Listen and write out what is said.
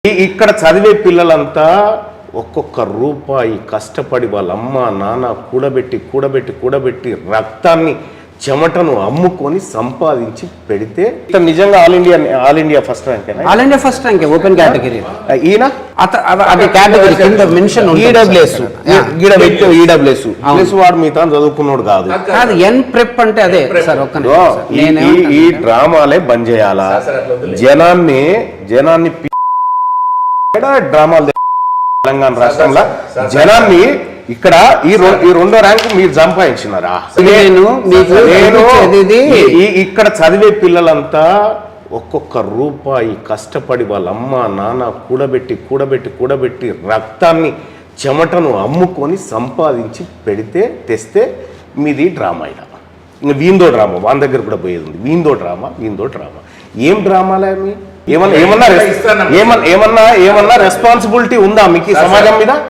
ఇక్కడ చదివే పిల్లలంతా ఒక్కొక్క రూపాయి కష్టపడి వాళ్ళ అమ్మ నాన్న కూడబెట్టి రక్తాన్ని చెమటను అమ్ముకొని సంపాదించి పెడితే నిజంగా all India first rank all India first rank open category ఈయన అది కేటగిరీ కింద మెన్షన్ ఈడబ్ల్యూఎస్ ప్లస్ వాడు మిగతా చదువుకున్నాడు కాదు ఎన్ ప్రెప్ అంటే అదే సార్ ఒక్క ఈ డ్రామాలే బంద్ చేయాలా జనాన్ని డ్రామాలు తెలంగాణ రాష్ట్రంలో జనాన్ని ఇక్కడ ఈ రెండో ర్యాంకు మీరు సంపాదించినారా ఇక్కడ చదివే పిల్లలంతా ఒక్కొక్క రూపాయి కష్టపడి వాళ్ళ అమ్మ నాన్న కూడబెట్టి రక్తాన్ని చెమటను అమ్ముకొని సంపాదించి తెస్తే మీది డ్రామా ఇలా ఇంకా వీందో డ్రామా వాని దగ్గర కూడా పోయేది ఉంది వీందో డ్రామా ఏం డ్రామాలే మీ ఏమన్నా రెస్పాన్సిబిలిటీ ఉందా మీకు సమాజం మీద?